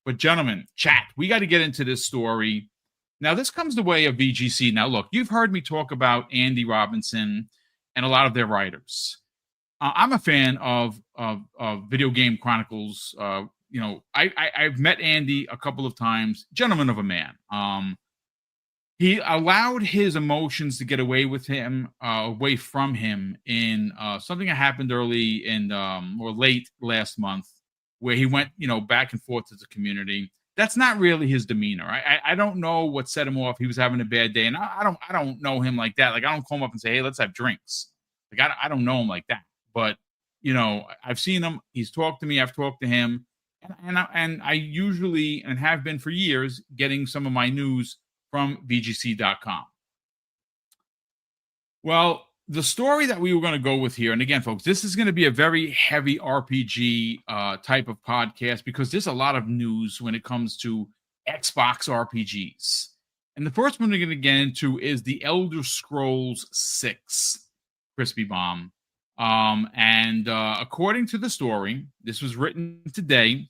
But gentlemen, chat, we got to get into this story. Now, this comes the way of VGC. Now, look, you've heard me talk about Andy Robinson and a lot of their writers. I'm a fan of Video Game Chronicles. I've met Andy a couple of times. Gentleman of a man. He allowed his emotions to get away from him in something that happened early in or late last month, where he went, back and forth to the community. That's not really his demeanor. I don't know what set him off. He was having a bad day, and I don't know him like that. Like, I don't call him up and say, "Hey, let's have drinks." Like, I don't know him like that. But I've seen him. He's talked to me. I've talked to him, and I usually and have been for years getting some of my news from VGC.com. Well, the story that we were going to go with here, and again, folks, this is going to be a very heavy RPG type of podcast because there's a lot of news when it comes to Xbox RPGs. And the first one we're going to get into is the Elder Scrolls 6 Crispy Bomb. And according to the story, this was written today,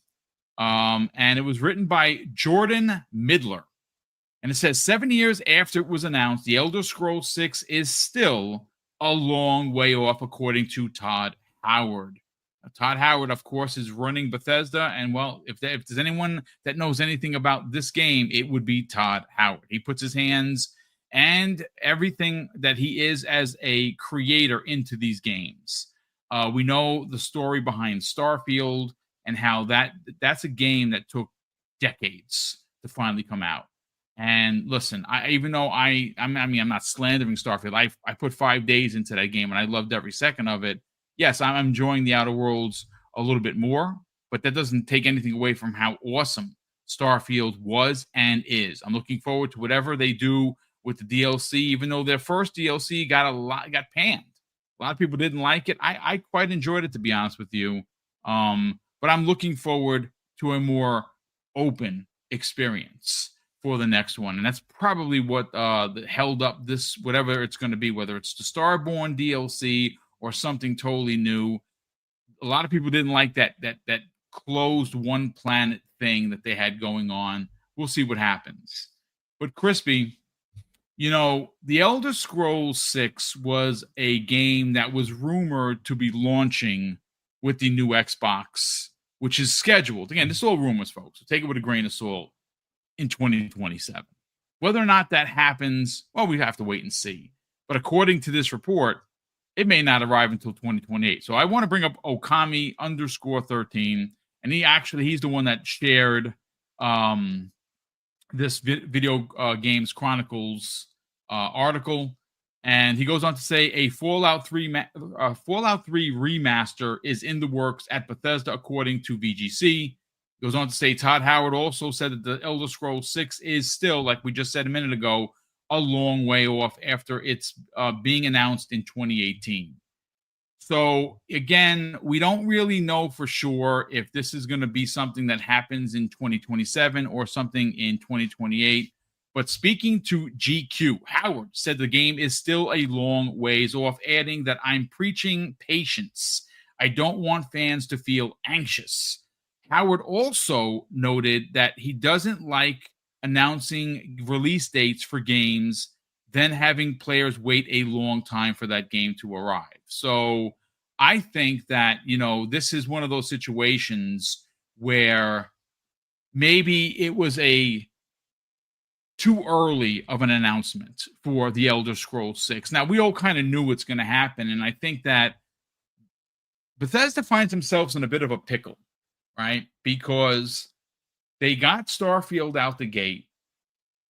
and it was written by Jordan Midler. And it says 7 years after it was announced, the Elder Scrolls 6 is still a long way off, according to Todd Howard. Todd Howard, of course, is running Bethesda. And, well, if there's anyone that knows anything about this game, it would be Todd Howard. He puts his hands and everything that he is as a creator into these games. We know the story behind Starfield and how that's a game that took decades to finally come out. And listen, even though I'm not slandering Starfield. I put 5 days into that game and I loved every second of it. Yes, I'm enjoying the Outer Worlds a little bit more, but that doesn't take anything away from how awesome Starfield was and is. I'm looking forward to whatever they do with the DLC, even though their first DLC got panned. A lot of people didn't like it. I quite enjoyed it, to be honest with you. But I'm looking forward to a more open experience for the next one. And that's probably what held up this, whatever it's going to be, whether it's the Starborn DLC or something totally new. A lot of people didn't like that closed one planet thing that they had going on. We'll see what happens. But Crispy, the Elder Scrolls 6 was a game that was rumored to be launching with the new Xbox, which is scheduled. Again, this is all rumors, folks, so take it with a grain of salt, in 2027. Whether or not that happens, well, we have to wait and see. But according to this report, it may not arrive until 2028. So I want to bring up Okami_13, and he's the one that shared this Video Games Chronicles article, and he goes on to say a Fallout 3 remaster is in the works at Bethesda, according to VGC. Goes on to say Todd Howard also said that the Elder Scrolls 6 is still, like we just said a minute ago, a long way off after it's being announced in 2018. So, again, we don't really know for sure if this is going to be something that happens in 2027 or something in 2028. But speaking to GQ, Howard said the game is still a long ways off, adding that I'm preaching patience. I don't want fans to feel anxious. Howard also noted that he doesn't like announcing release dates for games, then having players wait a long time for that game to arrive. So I think that, this is one of those situations where maybe it was a too early of an announcement for the Elder Scrolls 6. Now, we all kind of knew what's going to happen, and I think that Bethesda finds themselves in a bit of a pickle, right? Because they got Starfield out the gate.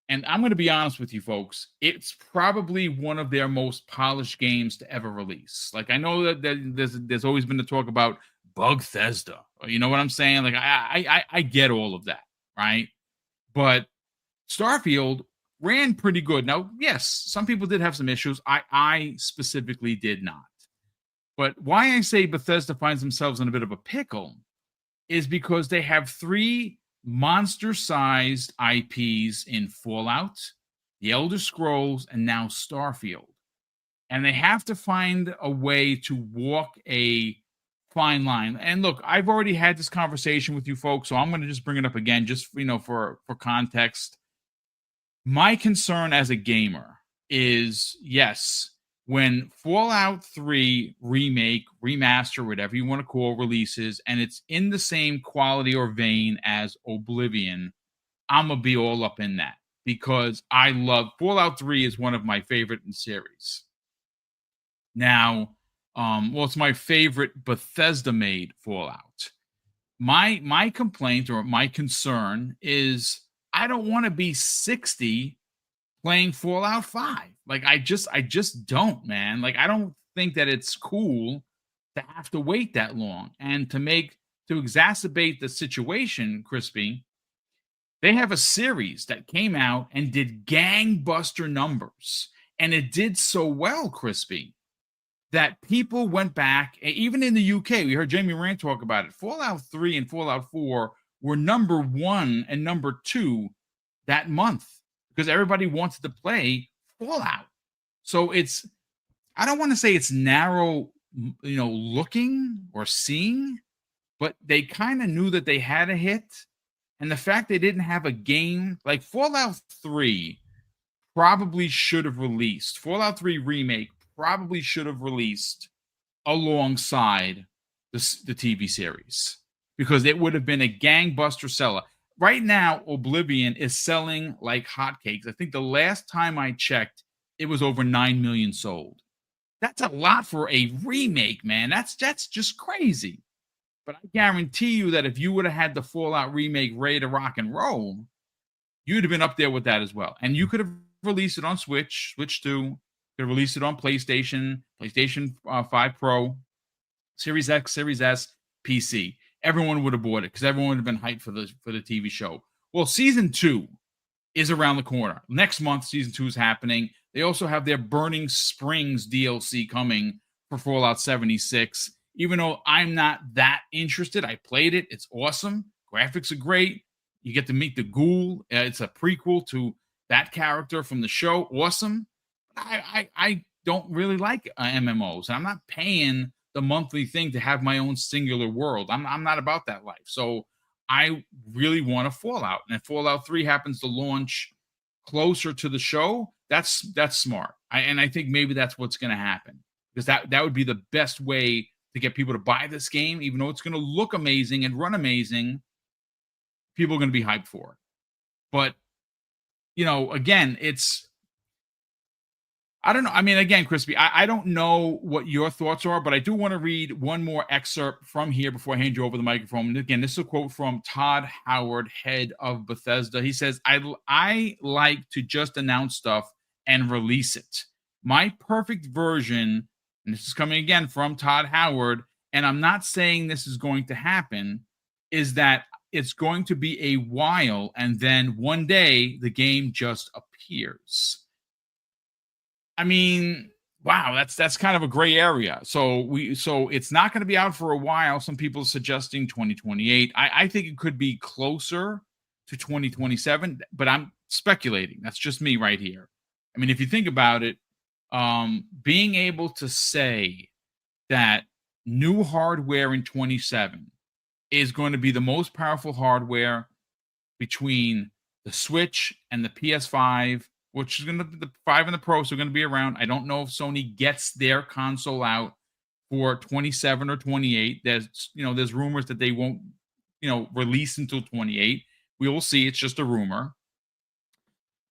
And I'm going to be honest with you, folks. It's probably one of their most polished games to ever release. Like, I know that there's always been the talk about Bethesda. You know what I'm saying? Like, I get all of that, right? But Starfield ran pretty good. Now, yes, some people did have some issues. I specifically did not. But why I say Bethesda finds themselves in a bit of a pickle is because they have 3 monster-sized IPs in Fallout, The Elder Scrolls, and now Starfield. And they have to find a way to walk a fine line. And look, I've already had this conversation with you folks, so I'm going to just bring it up again, just for context. My concern as a gamer is, yes, when Fallout 3 remake, remaster, whatever you want to call, releases, and it's in the same quality or vein as Oblivion, I'm gonna be all up in that, because I love Fallout 3 is one of my favorite in the series. Now, it's my favorite Bethesda made Fallout. My complaint or my concern is I don't want to be 60 playing Fallout 5. Like I just don't, man. Like I don't think that it's cool to have to wait that long. And to exacerbate the situation, Crispy, they have a series that came out and did gangbuster numbers. And it did so well, Crispy, that people went back, even in the UK, we heard Jamie Rand talk about it. Fallout 3 and Fallout 4 were number 1 and number 2 that month because everybody wanted to play Fallout. So I don't want to say it's narrow, looking or seeing, but they kind of knew that they had a hit. And the fact they didn't have a game like Fallout 3 probably should have released. Fallout 3 Remake probably should have released alongside the TV series, because it would have been a gangbuster seller. Right now, Oblivion is selling like hotcakes. I think the last time I checked, it was over 9 million sold. That's a lot for a remake, man. That's just crazy. But I guarantee you that if you would have had the Fallout remake ready to rock and roll, you'd have been up there with that as well. And you could have released it on Switch 2, could have released it on PlayStation 5 Pro, Series X, Series S, PC. Everyone would have bought it because everyone would have been hyped for the TV show. Well, season 2 is around the corner. Next month, season 2 is happening. They also have their Burning Springs DLC coming for Fallout 76. Even though I'm not that interested, I played it. It's awesome. Graphics are great. You get to meet the ghoul. It's a prequel to that character from the show. Awesome. I don't really like MMOs. I'm not paying the monthly thing to have my own singular world. I'm not about that life. So I really want a Fallout. And if Fallout 3 happens to launch closer to the show, that's smart. I think maybe that's what's going to happen, because that would be the best way to get people to buy this game. Even though it's going to look amazing and run amazing, people are going to be hyped for it. But, again, I don't know. I mean, again, Crispy, I don't know what your thoughts are, but I do want to read one more excerpt from here before I hand you over the microphone. And again, this is a quote from Todd Howard, head of Bethesda. He says, I like to just announce stuff and release it. My perfect version, and this is coming again from Todd Howard, and I'm not saying this is going to happen, is that it's going to be a while, and then one day the game just appears. I mean, wow, that's kind of a gray area. So it's not going to be out for a while. Some people are suggesting 2028. I think it could be closer to 2027, but I'm speculating. That's just me right here. I mean, if you think about it, being able to say that new hardware in 27 is going to be the most powerful hardware between the Switch and the PS5, which is going to be the 5 and the Pro, so going to be around. I don't know if Sony gets their console out for 27 or 28. There's rumors that they won't, release until 28. We will see. It's just a rumor.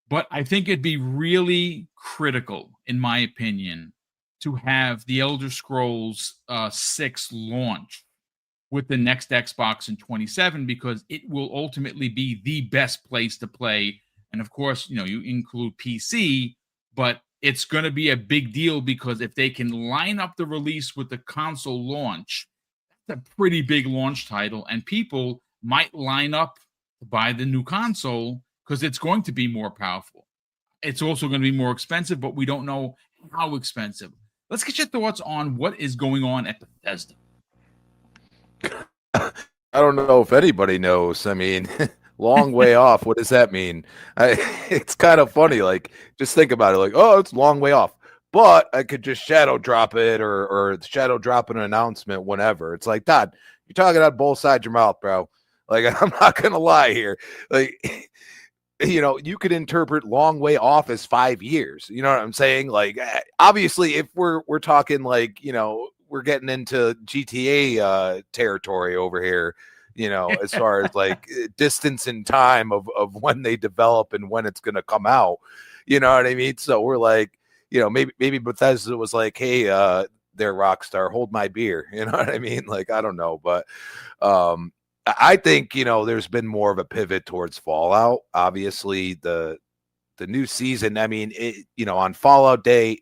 But I think it'd be really critical, in my opinion, to have the Elder Scrolls 6 launch with the next Xbox in 27, because it will ultimately be the best place to play. And of course, you include PC, but it's going to be a big deal, because if they can line up the release with the console launch, that's a pretty big launch title, and people might line up to buy the new console because it's going to be more powerful. It's also going to be more expensive, but we don't know how expensive. Let's get your thoughts on what is going on at Bethesda. I don't know if anybody knows. I mean, long way off. What does that mean? It's kind of funny. Like, just think about it. Like, oh, it's a long way off. but I could just shadow drop it or shadow drop an announcement whenever. It's like, Todd, you're talking out both sides of your mouth, bro. Like, I'm not going to lie here. Like, you could interpret long way off as 5 years. You know what I'm saying? Like, obviously, if we're talking like, we're getting into GTA territory over here, as far as like distance in time of when they develop and when it's going to come out. You know what I mean? So we're like, maybe Bethesda was like, hey, they're Rockstar, hold my beer. You know what I mean? Like, I don't know, but I think, there's been more of a pivot towards Fallout. Obviously, the new season, I mean, on Fallout Day,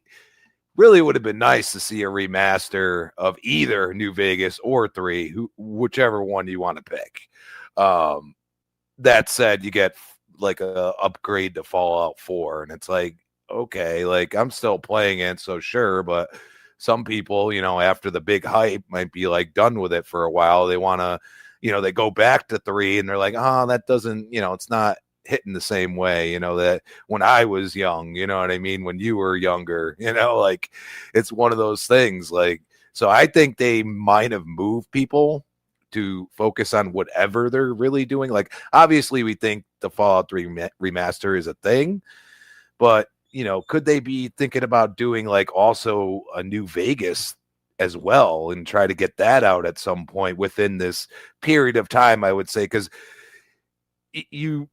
really would have been nice to see a remaster of either New Vegas or 3, whichever one you want to pick. That said, you get like a upgrade to Fallout 4, and it's like, okay, like I'm still playing it, so sure, but some people, after the big hype might be like done with it for a while. They want to, they go back to 3 and they're like, oh, that doesn't, it's not hitting the same way, that when I was young, you know what I mean? When you were younger, like it's one of those things. Like, so I think they might have moved people to focus on whatever they're really doing. Like, obviously we think the Fallout 3 remaster is a thing, but could they be thinking about doing like also a New Vegas as well and try to get that out at some point within this period of time, I would say, because you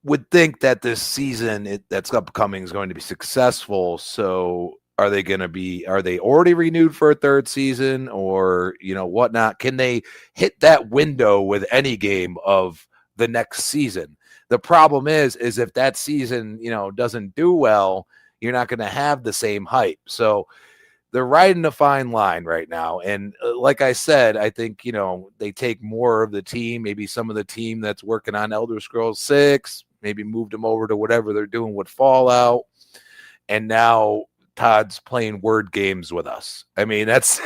would think that this season that's upcoming is going to be successful. So are they already renewed for a third season or, whatnot? Can they hit that window with any game of the next season? The problem is if that season, doesn't do well, you're not going to have the same hype. So they're riding a fine line right now. And like I said, I think, they take more of the team, maybe some of the team that's working on Elder Scrolls 6, maybe moved them over to whatever they're doing with Fallout. And now Todd's playing word games with us. I mean, that's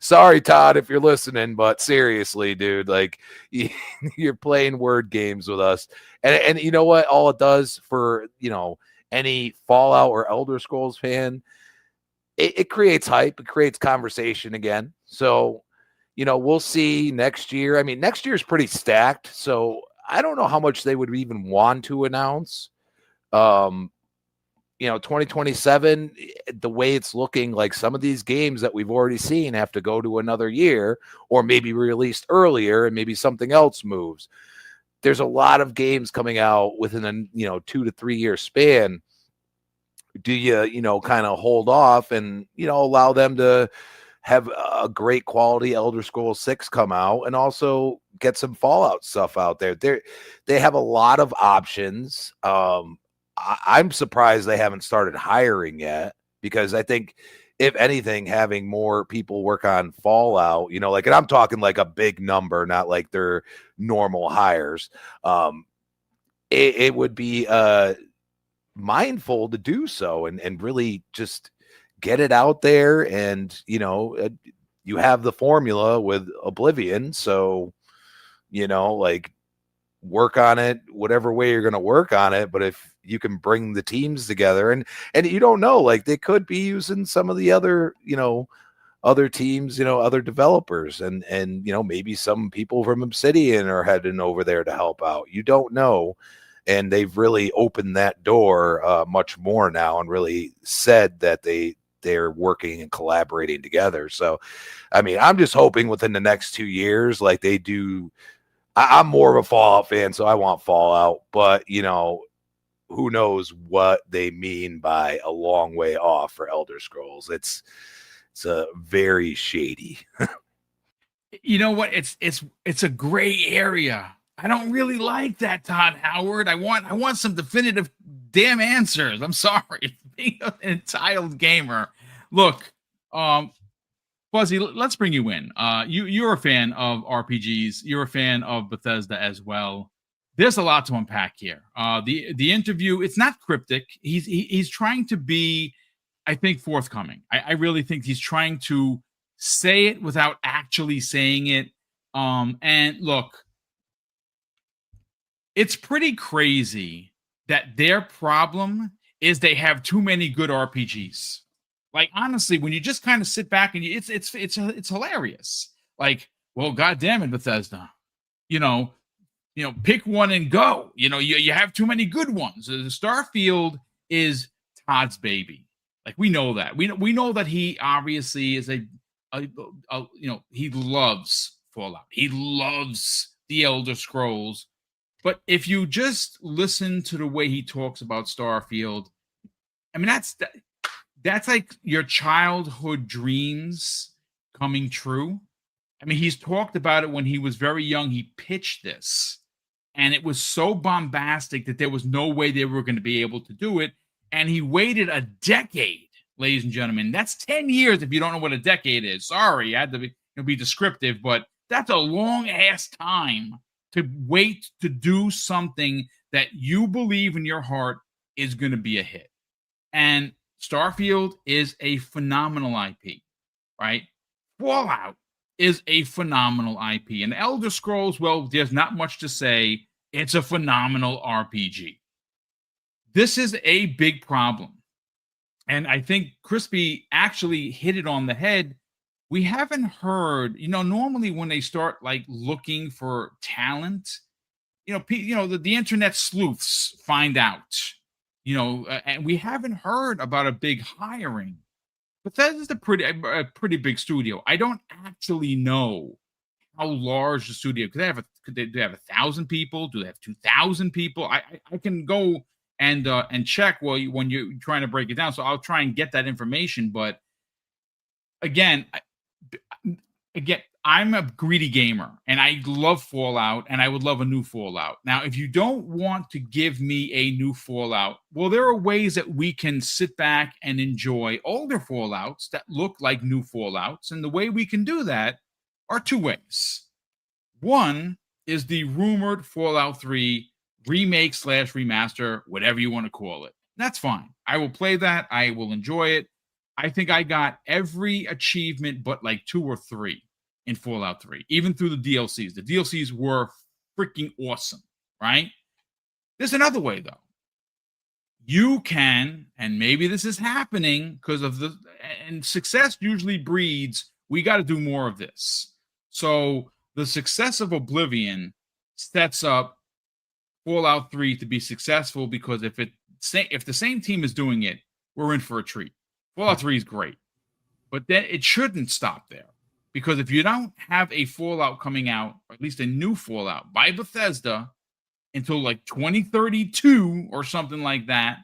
sorry, Todd, if you're listening, but seriously, dude, like you're playing word games with us. And you know what? All it does for, any Fallout or Elder Scrolls fan, it creates hype. It creates conversation again. So, we'll see next year. I mean, next year is pretty stacked. So I don't know how much they would even want to announce. 2027, the way it's looking, like some of these games that we've already seen have to go to another year or maybe released earlier and maybe something else moves. There's a lot of games coming out within a 2 to 3 year span. Do you, kind of hold off and, allow them to have a great quality Elder Scrolls 6 come out and also get some Fallout stuff out there? They have a lot of options. I'm surprised they haven't started hiring yet, because I think if anything, having more people work on Fallout, like, and I'm talking like a big number, not like their normal hires. It would be mindful to do so and really just get it out there. And, you have the formula with Oblivion. So, like, work on it whatever way you're going to work on it. But if you can bring the teams together and you don't know, like they could be using some of the other, other teams, other developers and maybe some people from Obsidian are heading over there to help out. You don't know. And they've really opened that door much more now and really said that they're working and collaborating together. So, I mean, I'm just hoping within the next 2 years, like they do. I'm more of a Fallout fan, so I want Fallout, but who knows what they mean by a long way off for Elder Scrolls. It's a very shady. You know what? It's a gray area. I don't really like that, Todd Howard. I want some definitive damn answers. I'm sorry. Being an entitled gamer. Look, Fuzzy, let's bring you in. You're a fan of RPGs. You're a fan of Bethesda as well. There's a lot to unpack here. The interview, it's not cryptic. He's trying to be, I think, forthcoming. I really think he's trying to say it without actually saying it. And look, it's pretty crazy that their problem is they have too many good RPGs. Like honestly, when you just kind of sit back and it's hilarious. Like, well, God damn it, Bethesda, you know, pick one and go. You have too many good ones. Starfield is Todd's baby. Like we know that. We know that he obviously is he loves Fallout. He loves the Elder Scrolls. But if you just listen to the way he talks about Starfield, I mean that's like your childhood dreams coming true. I mean, he's talked about it when he was very young. He pitched this, and it was so bombastic that there was no way they were going to be able to do it. And he waited a decade, ladies and gentlemen. That's 10 years if you don't know what a decade is. Sorry, I had to be descriptive, but that's a long ass time to wait to do something that you believe in your heart is going to be a hit. And Starfield is a phenomenal IP, right? Fallout is a phenomenal IP. And Elder Scrolls, well, there's not much to say. It's a phenomenal RPG. This is a big problem. And I think Crispy actually hit it on the head. We haven't heard, normally when they start like looking for talent, the internet sleuths find out, and we haven't heard about a big hiring. But that is a pretty big studio. I don't actually know how large the studio. Could they have 1,000 people? Do they have 2,000 people? I can go and check when you're trying to break it down. So I'll try and get that information. But again, I'm a greedy gamer and I love Fallout and I would love a new Fallout. Now, if you don't want to give me a new Fallout, well, there are ways that we can sit back and enjoy older Fallouts that look like new Fallouts. And the way we can do that are two ways. One is the rumored Fallout 3 remake / remaster, whatever you want to call it. That's fine. I will play that. I will enjoy it. I think I got every achievement but like 2 or 3 in Fallout 3, even through the DLCs. The DLCs were freaking awesome, right? There's another way, though. You can, and maybe this is happening because of and success usually breeds, we got to do more of this. So the success of Oblivion sets up Fallout 3 to be successful because if the same team is doing it, we're in for a treat. Fallout 3 is great, but then it shouldn't stop there. Because if you don't have a Fallout coming out, or at least a new Fallout by Bethesda until like 2032 or something like that,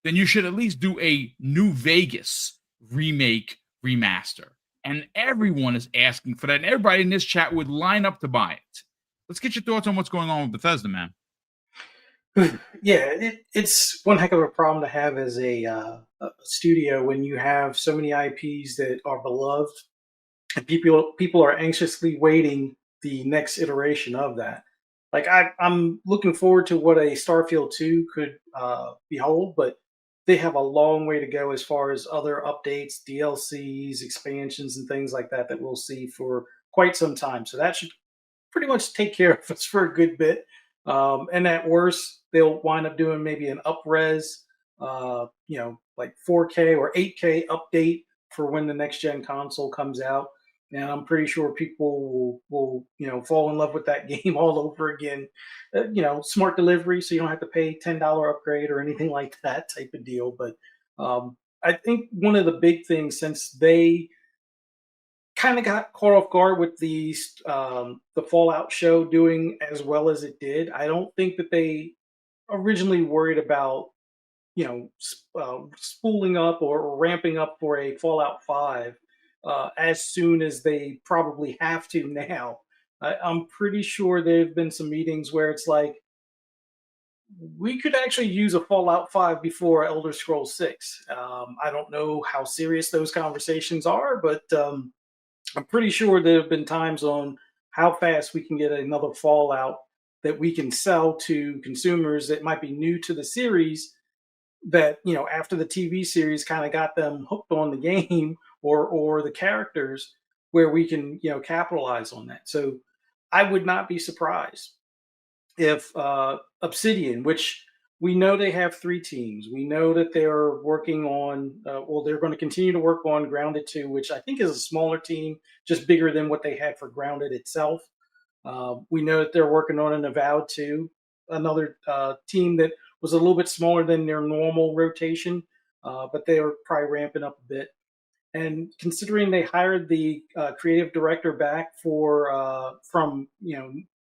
then you should at least do a New Vegas remake remaster. And everyone is asking for that. And everybody in this chat would line up to buy it. Let's get your thoughts on what's going on with Bethesda, man. Yeah, it's one heck of a problem to have as a studio when you have so many IPs that are beloved. And people are anxiously waiting the next iteration of that. Like I'm looking forward to what a Starfield 2 could behold, but they have a long way to go as far as other updates, DLCs, expansions, and things like that that we'll see for quite some time. So that should pretty much take care of us for a good bit. And at worst, they'll wind up doing maybe an up-res, like 4K or 8K update for when the next gen console comes out. And I'm pretty sure people will fall in love with that game all over again. Smart delivery, so you don't have to pay $10 upgrade or anything like that type of deal. But I think one of the big things, since they kind of got caught off guard with the Fallout show doing as well as it did, I don't think that they originally worried about spooling up or ramping up for a Fallout 5 as soon as they probably have to now. I'm pretty sure there have been some meetings where it's like, we could actually use a Fallout 5 before Elder Scrolls 6. I don't know how serious those conversations are, but I'm pretty sure there have been times on how fast we can get another Fallout that we can sell to consumers that might be new to the series, that after the TV series kind of got them hooked on the game or the characters, where we can capitalize on that. So I would not be surprised if Obsidian, which we know they have 3 teams. We know that they're working on, they're going to continue to work on Grounded 2, which I think is a smaller team, just bigger than what they had for Grounded itself. We know that they're working on an Avowed 2, another team that was a little bit smaller than their normal rotation, but they are probably ramping up a bit. And considering they hired the creative director back for from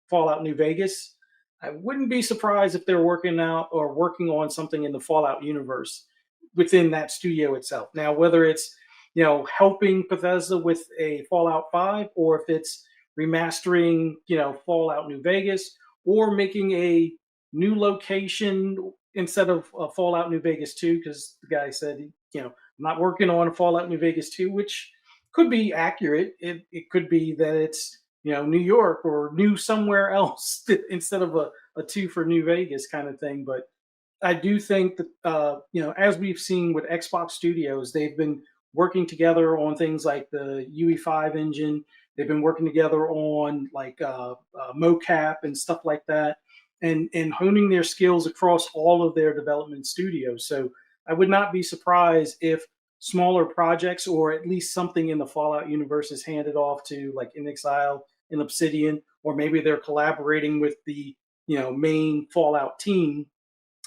Fallout New Vegas, I wouldn't be surprised if they're working on something in the Fallout universe within that studio itself. Now, whether it's helping Bethesda with a Fallout 5, or if it's remastering Fallout New Vegas, or making a new location instead of Fallout New Vegas 2, because the guy said not working on Fallout New Vegas 2, which could be accurate. It could be that it's New York or new somewhere else instead of a 2 for New Vegas kind of thing. But I do think that as we've seen with Xbox Studios, they've been working together on things like the UE5 engine. They've been working together on like mocap and stuff like that, and honing their skills across all of their development studios. So I would not be surprised if smaller projects, or at least something in the Fallout universe, is handed off to like inXile and Obsidian, or maybe they're collaborating with the main Fallout team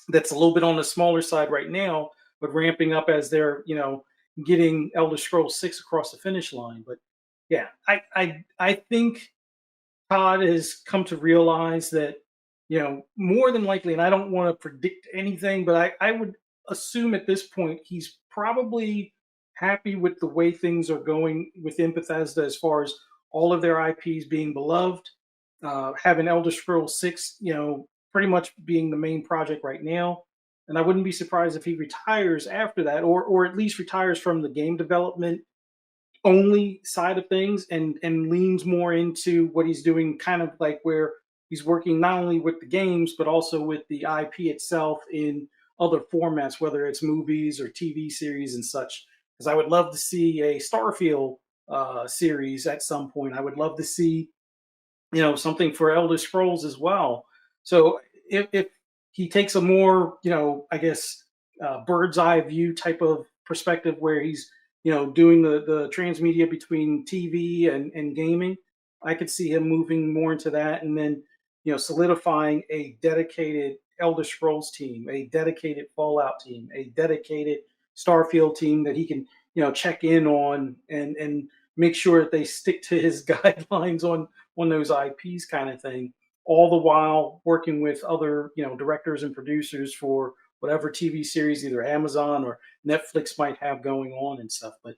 that's a little bit on the smaller side right now, but ramping up as they're getting Elder Scrolls 6 across the finish line. But yeah, I think Todd has come to realize that more than likely, and I don't want to predict anything, but I would assume at this point he's probably happy with the way things are going within Bethesda as far as all of their IPs being beloved, having Elder Scrolls 6, pretty much being the main project right now. And I wouldn't be surprised if he retires after that, or at least retires from the game development only side of things, and leans more into what he's doing, kind of like where he's working not only with the games but also with the IP itself in other formats, whether it's movies or TV series and such. Because I would love to see a Starfield series at some point. I would love to see something for Elder Scrolls as well. So if he takes a more I guess bird's eye view type of perspective, where he's doing the transmedia between TV and gaming, I could see him moving more into that, and then solidifying a dedicated Elder Scrolls team, a dedicated Fallout team, a dedicated Starfield team that he can check in on, and make sure that they stick to his guidelines on those IPs, kind of thing. All the while working with other directors and producers for whatever TV series either Amazon or Netflix might have going on and stuff. But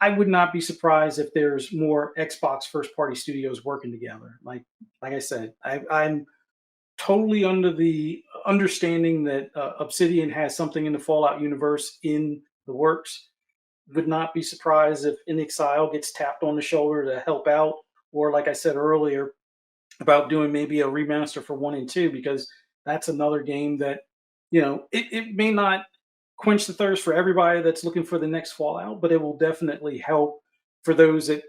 I would not be surprised if there's more Xbox first party studios working together. Like I said, I'm totally under the understanding that Obsidian has something in the Fallout universe in the works. Would not be surprised if inXile gets tapped on the shoulder to help out, or like I said earlier, about doing maybe a remaster for 1 and 2, because that's another game that it may not quench the thirst for everybody that's looking for the next Fallout, but it will definitely help for those that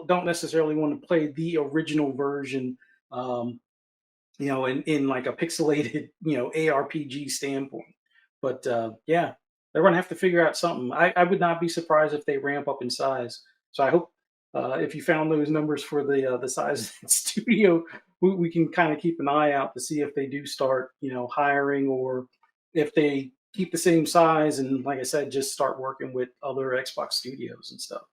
don't necessarily want to play the original version, in like a pixelated ARPG standpoint. But yeah, they're going to have to figure out something. I would not be surprised if they ramp up in size. So I hope if you found those numbers for the size of the studio, we can kind of keep an eye out to see if they do start hiring, or if they keep the same size and, like I said, just start working with other Xbox studios and stuff.